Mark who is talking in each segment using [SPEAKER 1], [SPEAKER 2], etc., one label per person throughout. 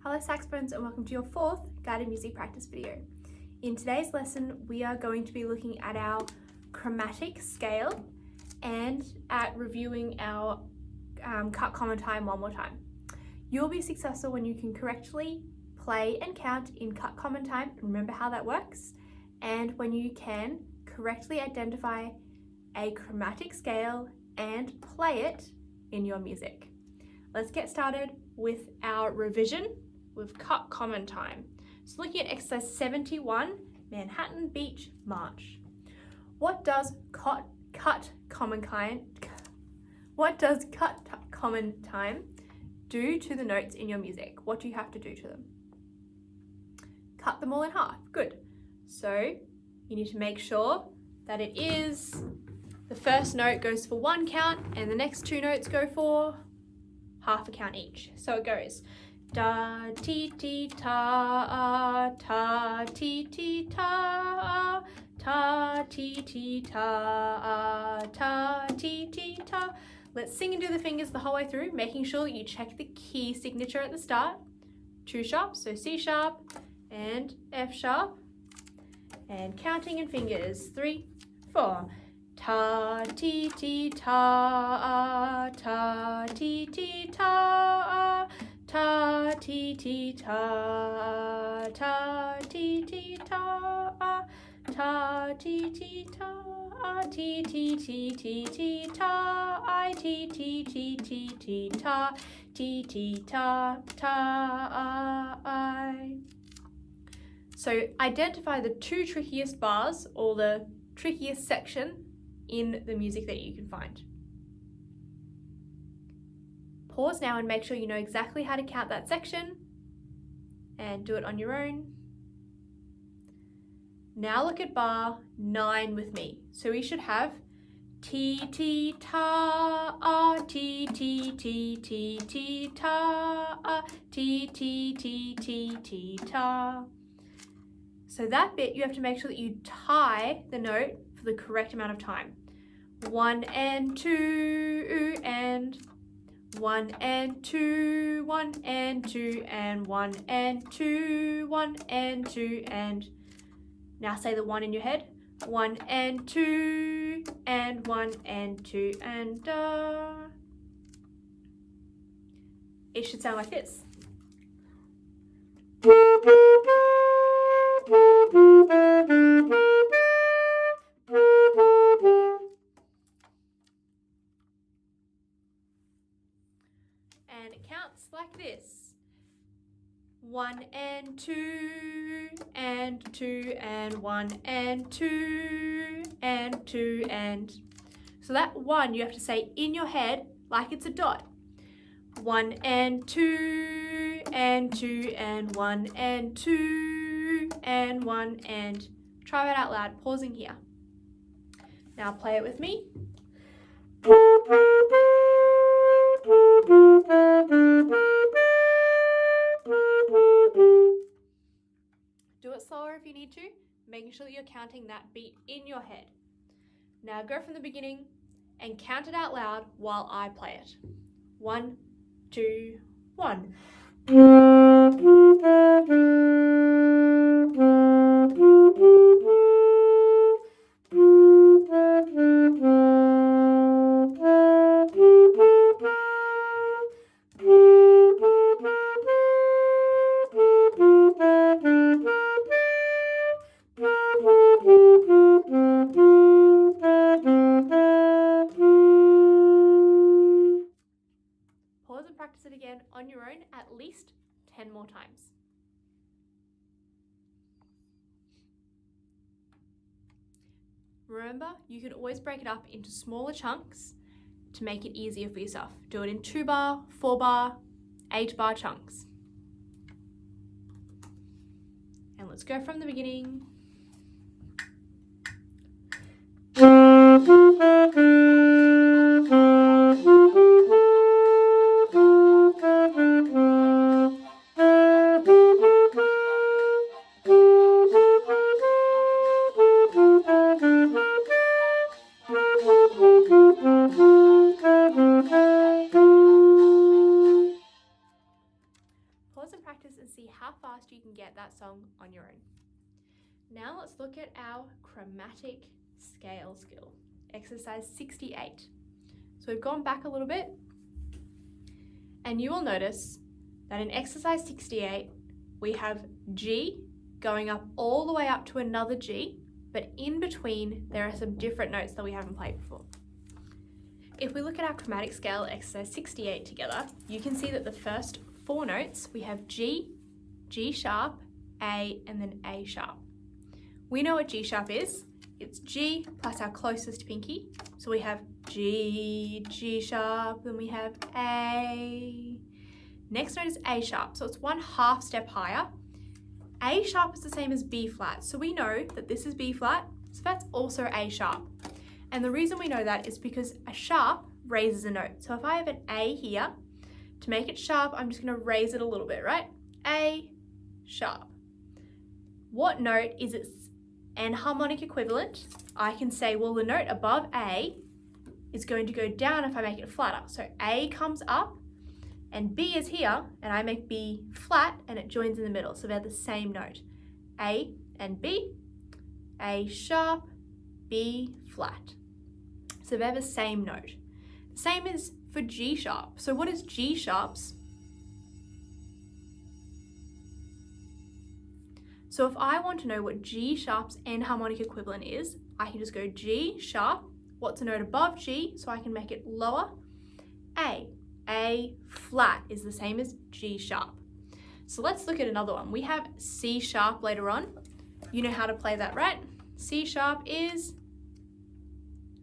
[SPEAKER 1] Hello saxophones and welcome to your fourth guided music practice video. In today's lesson we are going to be looking at our chromatic scale and at reviewing our cut common time one more time. You'll be successful when you can correctly play and count in cut common time, remember how that works, and when you can correctly identify a chromatic scale and play it in your music. Let's get started with our revision with cut common time. So looking at exercise 71, Manhattan Beach March. What does cut common time do to the notes in your music? What do you have to do to them? Cut them all in half. Good. So you need to make sure that it is the first note goes for one count and the next two notes go for half a count each. So it goes da ti ti ta ta ti ti ta ta ti ti ta ta ti ti ta. Let's sing and do the fingers the whole way through, making sure that you check the key signature at the start. 2 sharp, so C sharp and F sharp, and counting in fingers 3, 4. Ta ti ti ta ta ti ti ta ta ti ti ta ta ti ti ta ta ti ti ta ti ti ti ti ti ta I ti ti ti ti ti ta ti ti ta ta I. So identify the 2 trickiest bars or the trickiest section in the music that you can find. Pause now and make sure you know exactly how to count that section and do it on your own. Now look at bar 9 with me. So we should have ti ti ta ti ti ti ti ti ta ti ti ti ti ti ta. So that bit you have to make sure that you tie the note for the correct amount of time. 1 and 2 and 1 and 2, 1 and 2 and 1 and 2, 1 and 2 and. Now say the 1 in your head. 1 and 2 and 1 and 2 and It should sound like this. And it counts like this. 1 and 2 and 2 and 1 and 2 and 2 and. So that 1 you have to say in your head like it's a dot. 1 and 2 and 2 and 1 and 2 and 1 and. Try it out loud, pausing here. Now play it with me. Do it slower if you need to, making sure that you're counting that beat in your head. Now go from the beginning and count it out loud while I play it. 1, 2, 1. Pause and practice it again on your own at least 10 more times. Remember, you can always break it up into smaller chunks to make it easier for yourself. Do it in 2-bar, 4-bar, 8-bar chunks. And let's go from the beginning. practice and see how fast you can get that song on your own. Now let's look at our chromatic scale skill, exercise 68. So we've gone back a little bit, and you will notice that in exercise 68, we have G going up all the way up to another G, but in between, there are some different notes that we haven't played before. If we look at our chromatic scale exercise 68 together, you can see that the first 4 notes, we have G, G sharp, A, and then A sharp. We know what G sharp is. It's G plus our closest pinky. So we have G, G sharp, then we have A. Next note is A sharp, so it's 1/2 step higher. A sharp is the same as B flat, so we know that this is B flat, so that's also A sharp. And the reason we know that is because a sharp raises a note. So if I have an A here, to make it sharp, I'm just going to raise it a little bit, right? A sharp. What note is its enharmonic equivalent? I can say, well, the note above A is going to go down if I make it flatter. So A comes up and B is here, and I make B flat and it joins in the middle. So they're the same note. A and B, A sharp, B flat. So they're the same note. The same is for G sharp. So what is G sharps? So if I want to know what G sharp's enharmonic equivalent is, I can just go G sharp. What's a note above G? So I can make it lower. A. A flat is the same as G sharp. So let's look at another one. We have C sharp later on. You know how to play that, right? C sharp is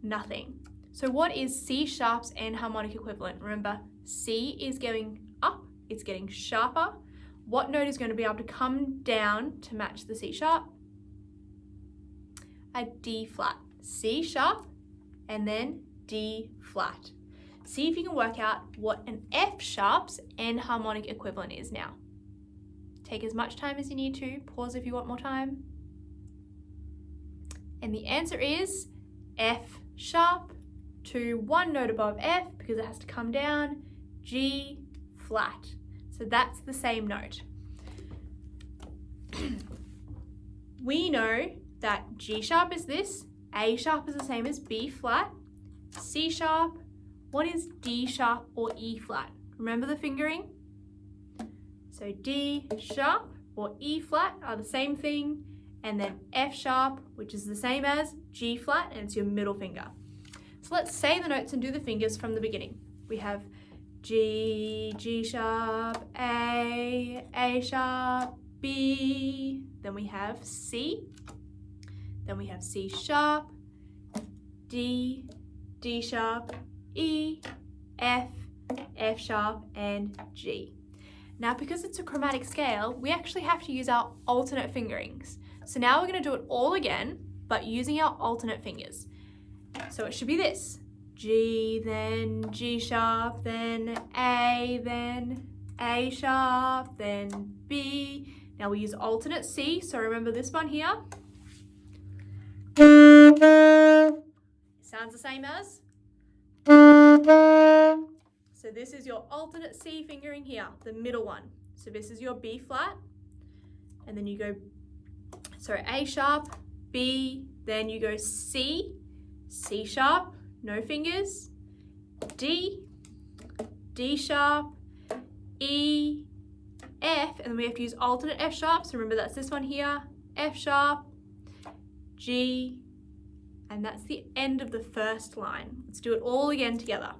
[SPEAKER 1] nothing. So what is C sharp's enharmonic equivalent? Remember, C is going up, it's getting sharper. What note is going to be able to come down to match the C sharp? A D flat. C sharp and then D flat. See if you can work out what an F sharp's enharmonic equivalent is now. Take as much time as you need to, pause if you want more time. And the answer is F sharp to 1 note above F because it has to come down, G flat. So that's the same note. We know that G sharp is this, A sharp is the same as B flat, C sharp. What is D sharp or E flat? Remember the fingering? So D sharp or E flat are the same thing, and then F sharp, which is the same as G flat, and it's your middle finger. So let's say the notes and do the fingers from the beginning. We have G, G sharp, A sharp, B, then we have C, then we have C sharp, D, D sharp, E, F, F sharp, and G. Now, because it's a chromatic scale, we actually have to use our alternate fingerings. So now we're going to do it all again, but using our alternate fingers. So it should be this: G, then G sharp, then A sharp, then B. Now we use alternate C, so remember this one here. Sounds the same as. So this is your alternate C fingering here, the middle one. So this is your B flat, and then you go, so A sharp, B, then you go C, C sharp, no fingers, D, D sharp, E, F, and then we have to use alternate F sharp, so remember that's this one here, F sharp, G, and that's the end of the first line. Let's do it all again together.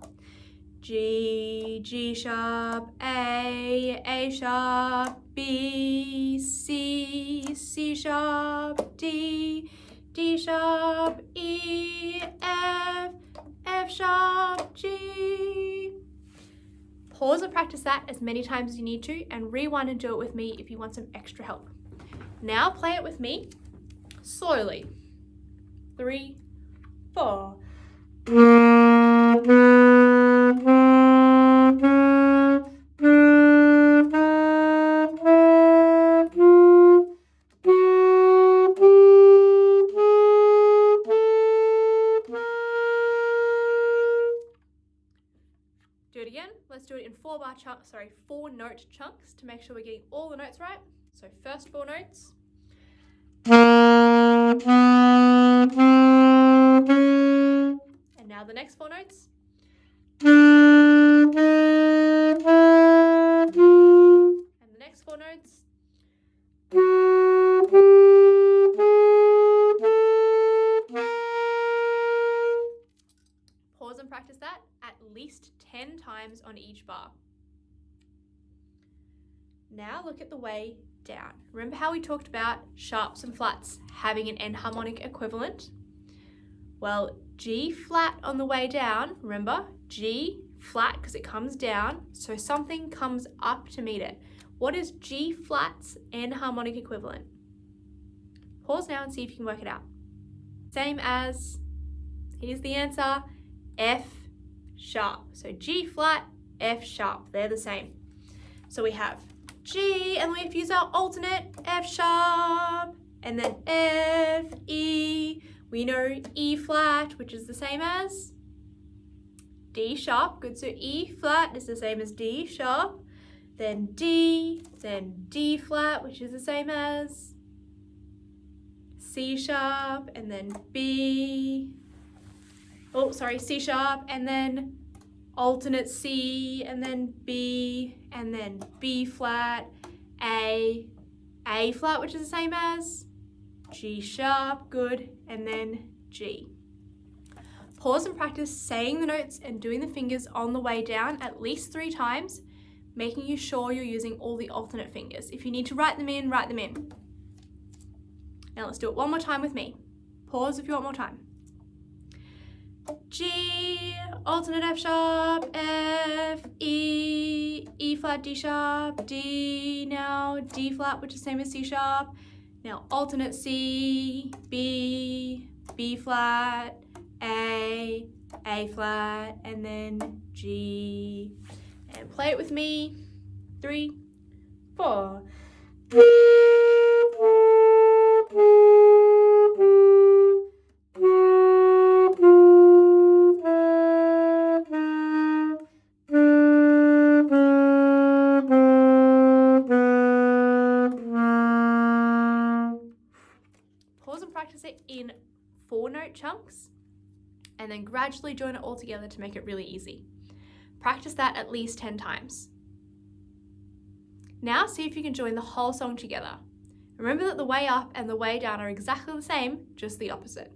[SPEAKER 1] G, G sharp, A sharp, B, C, C sharp, D, D sharp, E, F sharp, G. Pause and practice that as many times as you need to, and rewind and do it with me if you want some extra help. Now play it with me slowly. 3, 4. Do it again. Let's do it in 4 4 note chunks to make sure we're getting all the notes right. So first 4 notes. And now the next 4 notes. And the next 4 notes. Pause and practice that at least 10 times on each bar. Now look at the way down. Remember how we talked about sharps and flats having an enharmonic equivalent? Well, G flat on the way down, remember? G flat because it comes down, so something comes up to meet it. What is G flat's enharmonic equivalent? Pause now and see if you can work it out. Same as, here's the answer, F sharp. So G flat, F sharp, they're the same. So we have G, and we have to use our alternate, F sharp, and then F, E. We know E flat, which is the same as D sharp. Good, so E flat is the same as D sharp. Then D flat, which is the same as C sharp, and then C sharp, and then alternate C, and then B flat, A flat, which is the same as G sharp, good, and then G. Pause and practice saying the notes and doing the fingers on the way down at least 3 times, making you sure you're using all the alternate fingers. If you need to write them in, write them in. Now let's do it one more time with me. Pause if you want more time. G, alternate F sharp, F, E, E flat, D sharp, D, now D flat, which is the same as C sharp. Now alternate C, B flat, A flat, and then G. And play it with me. 3, 4. Pause and practice it in 4 note chunks, and then gradually join it all together to make it really easy. Practice that at least 10 times. Now see if you can join the whole song together. Remember that the way up and the way down are exactly the same, just the opposite.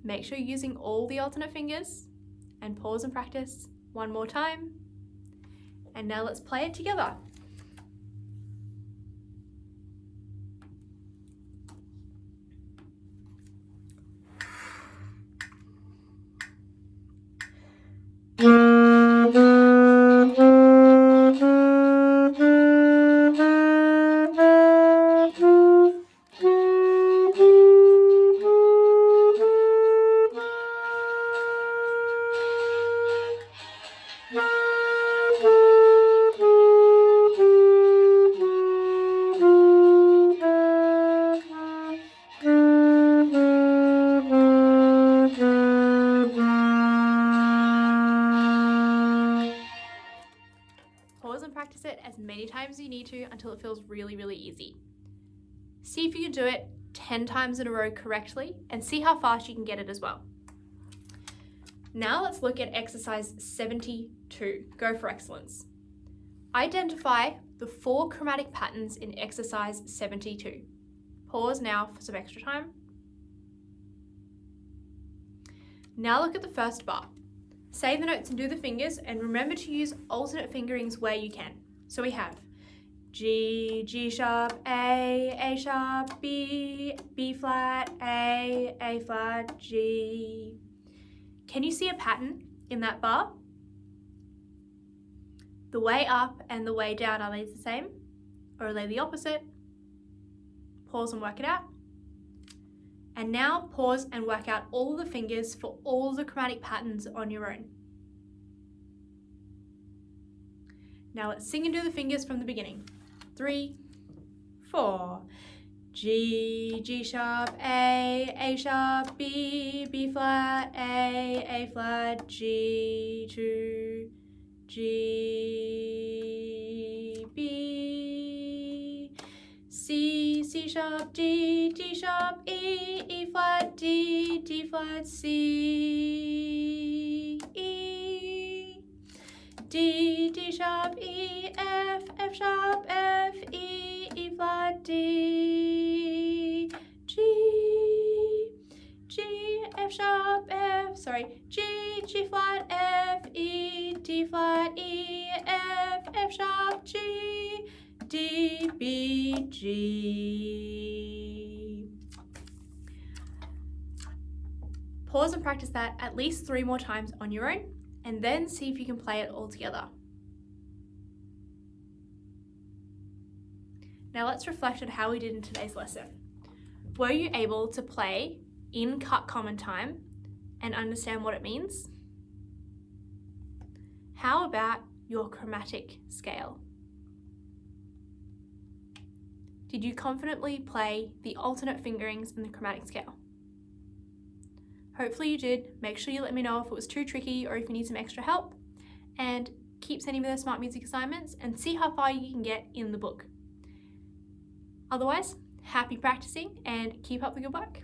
[SPEAKER 1] Make sure you're using all the alternate fingers, and pause and practice one more time. And now let's play it together. Pause and practice it as many times as you need to until it feels really, really easy. See if you can do it 10 times in a row correctly and see how fast you can get it as well. Now let's look at exercise 72, Go for Excellence. Identify the 4 chromatic patterns in exercise 72. Pause now for some extra time. Now look at the first bar. Say the notes and do the fingers, and remember to use alternate fingerings where you can. So we have G, G sharp, A sharp, B flat, A flat, G. Can you see a pattern in that bar? The way up and the way down, are they the same? Or are they the opposite? Pause and work it out. And now pause and work out all the fingers for all the chromatic patterns on your own. Now let's sing and do the fingers from the beginning. 3, 4. G, G sharp, A sharp, B flat, A flat, G, 2, G, B, C, C sharp, D sharp, E flat, D flat, C, E, D sharp, F sharp, F, E flat, D, G, F sharp, G flat, F, D flat, F sharp, G, D, B, G. Pause and practice that at least 3 more times on your own, and then see if you can play it all together. Now let's reflect on how we did in today's lesson. Were you able to play in cut common time and understand what it means? How about your chromatic scale? Did you confidently play the alternate fingerings in the chromatic scale? Hopefully you did. Make sure you let me know if it was too tricky or if you need some extra help, and keep sending me those smart music assignments and see how far you can get in the book. Otherwise, happy practicing and keep up the good work.